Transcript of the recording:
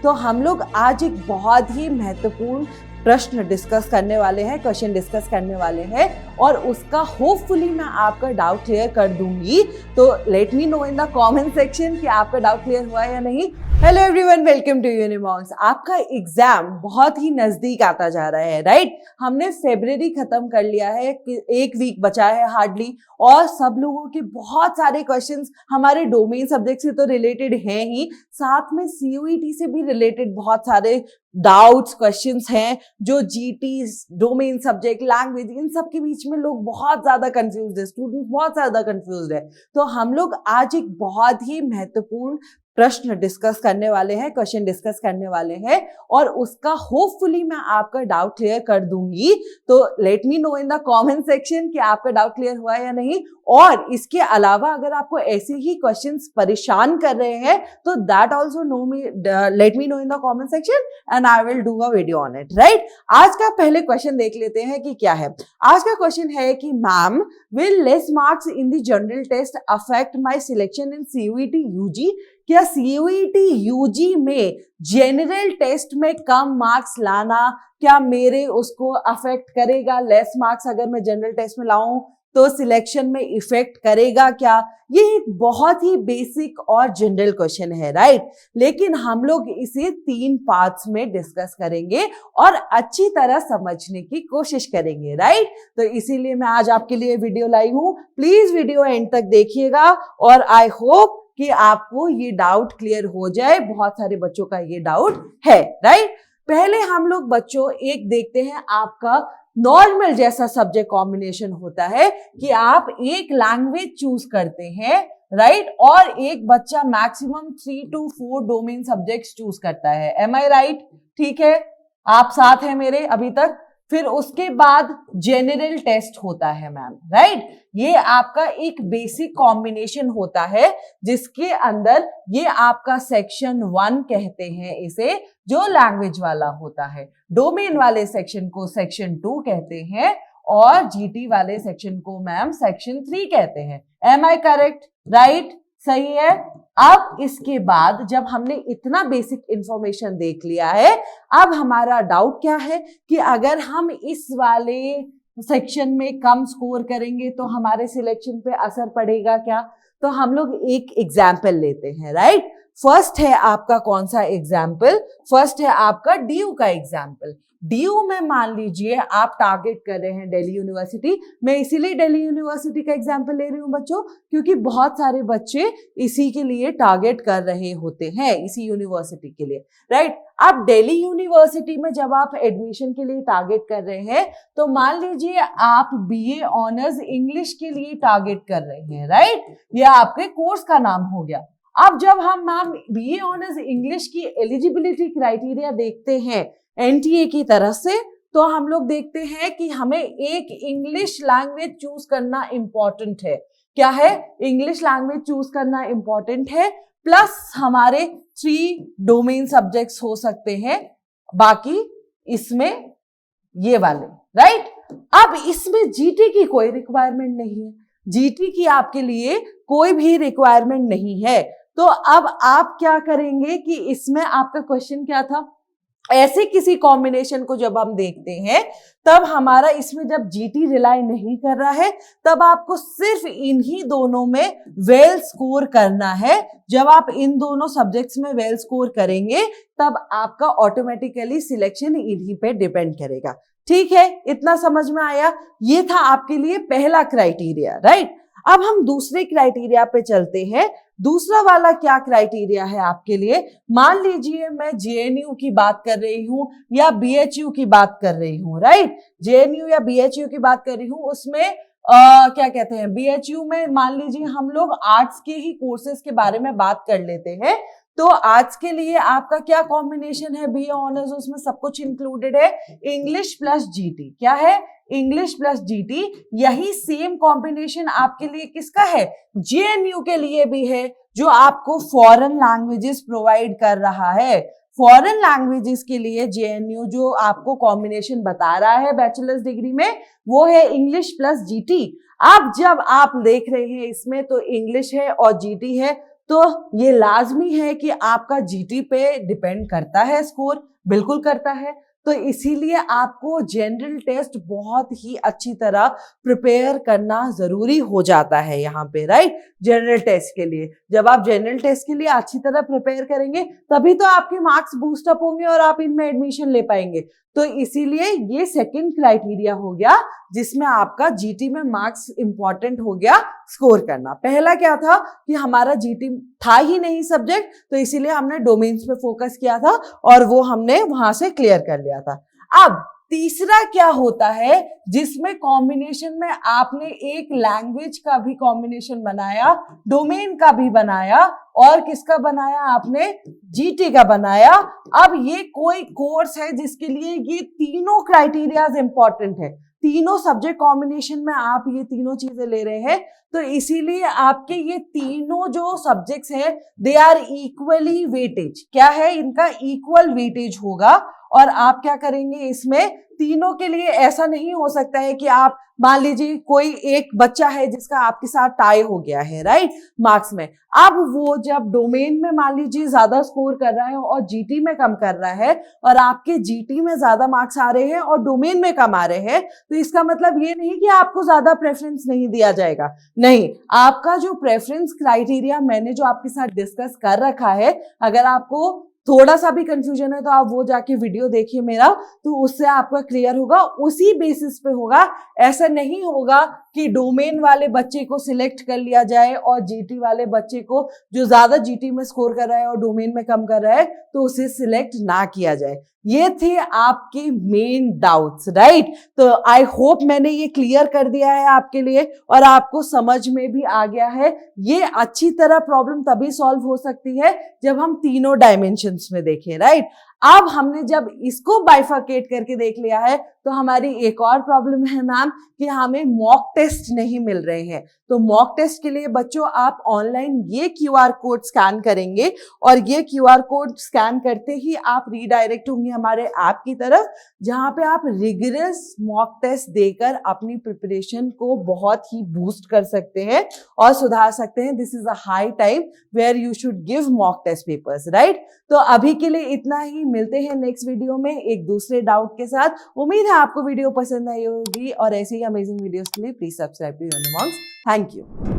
तो हम लोग आज एक बहुत ही महत्वपूर्ण प्रश्न डिस्कस करने वाले हैं, क्वेश्चन डिस्कस करने वाले हैं और उसका होपफुली मैं आपका डाउट क्लियर कर दूंगी। तो let me know in the comment section कि आपका डाउट क्लियर हुआ या नहीं। Hello everyone, welcome to Unimonks. आपका एग्जाम बहुत ही नजदीक आता जा रहा है, राइट? हमने फरवरी खत्म कर लिया है, एक वीक बचा है हार्डली, और सब लोगों के बहुत सारे क्वेश्चंस हमारे डोमेन सब्जेक्ट से तो रिलेटेड हैं ही, साथ में सीयूईटी से भी रिलेटेड बहुत सारे डाउट्स क्वेश्चंस हैं जो जीटी, डोमेन सब्जेक्ट, लैंग्वेज, इन सब के बीच में लोग बहुत ज्यादा कंफ्यूज है, स्टूडेंट बहुत ज्यादा कंफ्यूज है। तो हम लोग आज एक बहुत ही महत्वपूर्ण प्रश्न डिस्कस करने वाले हैं, क्वेश्चन डिस्कस करने वाले हैं और उसका होपफुली मैं आपका डाउट क्लियर कर दूंगी। तो let me know in the comment section कि आपका डाउट क्लियर हुआ या नहीं। और इसके अलावा अगर आपको ऐसे ही क्वेश्चंस परेशान कर रहे हैं तो that also late me know in the comment section and I will do a video on it, right? आज का पहले क्वेश्चन देख लेते हैं कि क्या है। आज का क्वेश्चन है कि ma'am, will less marks in the general test affect my selection in CUET UG? क्या सीयूईटी यूजी में जनरल टेस्ट में कम मार्क्स लाना क्या मेरे उसको अफेक्ट करेगा? लेस मार्क्स अगर मैं जनरल टेस्ट में लाऊं तो सिलेक्शन में इफेक्ट करेगा क्या? ये एक बहुत ही बेसिक और जनरल क्वेश्चन है, राइट? लेकिन हम लोग इसे 3 पार्ट्स में डिस्कस करेंगे और अच्छी तरह समझने की कोशिश करेंगे, राइट? तो इसीलिए मैं आज आपके लिए वीडियो लाई हूं। प्लीज वीडियो एंड तक देखिएगा और आई होप कि आपको ये डाउट क्लियर हो जाए। बहुत सारे बच्चों का ये डाउट है, राइट? पहले हम लोग बच्चों एक देखते हैं, आपका नॉर्मल जैसा सब्जेक्ट कॉम्बिनेशन होता है कि आप एक लैंग्वेज चूज करते हैं, राइट? और एक बच्चा maximum 3 to 4 domain subjects choose करता है। एम आई राइट? ठीक है, आप साथ हैं मेरे अभी तक? फिर उसके बाद जनरल टेस्ट होता है मैम, राइट? ये आपका एक बेसिक कॉम्बिनेशन होता है जिसके अंदर ये आपका सेक्शन 1 कहते हैं इसे, जो लैंग्वेज वाला होता है। डोमेन वाले सेक्शन को सेक्शन 2 कहते हैं और जीटी वाले सेक्शन को मैम सेक्शन 3 कहते हैं। Am I correct? राइट? सही है। अब इसके बाद जब हमने इतना बेसिक इंफॉर्मेशन देख लिया है, अब हमारा डाउट क्या है कि अगर हम इस वाले सेक्शन में कम स्कोर करेंगे तो हमारे सिलेक्शन पे असर पड़ेगा क्या? तो हम लोग एक एग्जाम्पल लेते हैं, राइट? फर्स्ट है आपका कौन सा एग्जाम्पल? फर्स्ट है आपका डीयू का एग्जाम्पल। डीयू में मान लीजिए आप टारगेट कर रहे हैं दिल्ली यूनिवर्सिटी। मैं इसीलिए दिल्ली यूनिवर्सिटी का एग्जाम्पल ले रही हूँ बच्चों, क्योंकि बहुत सारे बच्चे इसी के लिए टारगेट कर रहे होते हैं, इसी यूनिवर्सिटी के लिए, राइट? अब दिल्ली यूनिवर्सिटी में जब आप एडमिशन के लिए टारगेट कर रहे हैं तो मान लीजिए आप बीए ऑनर्स इंग्लिश के लिए टारगेट कर रहे हैं, राइट? यह आपके कोर्स का नाम हो गया। अब जब हम मैम बीए ऑनर्स इंग्लिश की एलिजिबिलिटी क्राइटेरिया देखते हैं एनटीए की तरफ से, तो हम लोग देखते हैं कि हमें एक इंग्लिश लैंग्वेज चूज करना इंपॉर्टेंट है। क्या है? इंग्लिश लैंग्वेज चूज करना इंपॉर्टेंट है, प्लस हमारे 3 डोमेन सब्जेक्ट्स हो सकते हैं, बाकी इसमें ये वाले, राइट? अब इसमें जीटी की कोई रिक्वायरमेंट नहीं है, जीटी की आपके लिए कोई भी रिक्वायरमेंट नहीं है। तो अब आप क्या करेंगे कि इसमें आपका क्वेश्चन क्या था? ऐसे किसी कॉम्बिनेशन को जब हम देखते हैं तब हमारा इसमें जब जीटी रिलाई नहीं कर रहा है तब आपको सिर्फ इन्हीं दोनों में वेल स्कोर करना है। जब आप इन दोनों सब्जेक्ट्स में वेल स्कोर करेंगे तब आपका ऑटोमेटिकली सिलेक्शन इन्हीं पे डिपेंड करेगा। ठीक है, इतना समझ में आया? ये था आपके लिए पहला क्राइटेरिया, राइट? अब हम दूसरे क्राइटेरिया पे चलते हैं। दूसरा वाला क्या क्राइटेरिया है आपके लिए? मान लीजिए मैं जेएनयू की बात कर रही हूं या बीएचयू की बात कर रही हूं, राइट? जेएनयू या बीएचयू की बात कर रही हूं, उसमें क्या कहते हैं, बीएचयू में मान लीजिए हम लोग आर्ट्स के ही कोर्सेज के बारे में बात कर लेते हैं। तो आर्ट्स के लिए आपका क्या कॉम्बिनेशन है? बीए ऑनर्स, उसमें सब कुछ इंक्लूडेड है, इंग्लिश प्लस जीटी। क्या है? English plus GT. यही सेम कॉम्बिनेशन आपके लिए किसका है? जेएनयू के लिए भी है, जो आपको फॉरेन लैंग्वेजेस प्रोवाइड कर रहा है। फॉरेन लैंग्वेजेस के लिए जेएनयू जो आपको कॉम्बिनेशन बता रहा है बैचलर्स डिग्री में, वो है इंग्लिश प्लस जीटी। अब जब आप देख रहे हैं इसमें तो इंग्लिश है और जीटी है, तो ये लाजमी है कि आपका जीटी पे डिपेंड करता है स्कोर, बिल्कुल करता है। तो इसीलिए आपको जनरल टेस्ट बहुत ही अच्छी तरह प्रिपेयर करना जरूरी हो जाता है यहाँ पे, राइट। जनरल टेस्ट के लिए जब आप जनरल टेस्ट के लिए अच्छी तरह प्रिपेयर करेंगे तभी तो आपके मार्क्स बूस्ट अप होंगे और आप इनमें एडमिशन ले पाएंगे। तो इसीलिए ये सेकंड क्राइटेरिया हो गया जिसमें आपका जीटी में मार्क्स इंपॉर्टेंट हो गया स्कोर करना। पहला क्या था कि हमारा जीटी था ही नहीं सब्जेक्ट, तो इसीलिए हमने डोमेन्स पे फोकस किया था और वो हमने वहां से क्लियर कर लिया था। अब तीसरा क्या होता है जिसमें कॉम्बिनेशन में आपने एक लैंग्वेज का भी कॉम्बिनेशन बनाया, डोमेन का भी बनाया और किसका बनाया, आपने जीटी का बनाया। अब ये कोई कोर्स है जिसके लिए ये तीनों क्राइटेरियाज इंपॉर्टेंट है, तीनों सब्जेक्ट कॉम्बिनेशन में आप ये तीनों चीजें ले रहे हैं, तो इसीलिए आपके ये तीनों जो सब्जेक्ट्स हैं दे आर इक्वली वेटेज। क्या है, इनका इक्वल वेटेज होगा। और आप क्या करेंगे, इसमें तीनों के लिए ऐसा नहीं हो सकता है कि आप मान लीजिए कोई एक बच्चा है जिसका आपके साथ टाई हो गया है, राइट, मार्क्स में। अब वो जब डोमेन में मान लीजिए ज्यादा स्कोर कर रहा है और जीटी में कम कर रहा है और आपके जीटी में ज्यादा मार्क्स आ रहे हैं और डोमेन में कम आ रहे हैं, तो इसका मतलब ये नहीं कि आपको ज्यादा प्रेफरेंस नहीं दिया जाएगा। नहीं, आपका जो प्रेफरेंस क्राइटेरिया मैंने जो आपके साथ डिस्कस कर रखा है, अगर आपको थोड़ा सा भी कंफ्यूजन है तो आप वो जाके वीडियो देखिए मेरा, तो उससे आपका क्लियर होगा, उसी बेसिस पे होगा। ऐसा नहीं होगा कि डोमेन वाले बच्चे को सिलेक्ट कर लिया जाए और जीटी वाले बच्चे को, जो ज्यादा जीटी में स्कोर कर रहा है और डोमेन में कम कर रहा है, तो उसे सिलेक्ट ना किया जाए। ये थे आपके मेन डाउट्स, राइट। तो आई होप मैंने ये क्लियर कर दिया है आपके लिए और आपको समझ में भी आ गया है। ये अच्छी तरह प्रॉब्लम तभी सॉल्व हो सकती है जब हम तीनों डायमेंशंस में देखें, राइट। अब हमने जब इसको बाइफरकेट करके देख लिया है तो हमारी एक और प्रॉब्लम है मैम कि हमें मॉक टेस्ट नहीं मिल रहे हैं। तो मॉक टेस्ट के लिए बच्चों आप ऑनलाइन ये क्यूआर कोड स्कैन करेंगे और ये क्यूआर कोड स्कैन करते ही आप रीडायरेक्ट होंगे हमारे ऐप की तरफ, जहां पे आप रिगरस मॉक टेस्ट देकर अपनी प्रिपरेशन को बहुत ही बूस्ट कर सकते हैं और सुधार सकते हैं। This is a high time where you should give mock test papers, right. तो अभी के लिए इतना ही, मिलते हैं नेक्स्ट वीडियो में एक दूसरे डाउट के साथ। उम्मीद है आपको वीडियो पसंद आई होगी और ऐसे ही अमेजिंग वीडियोस के लिए please subscribe to Unimonks. Thank you.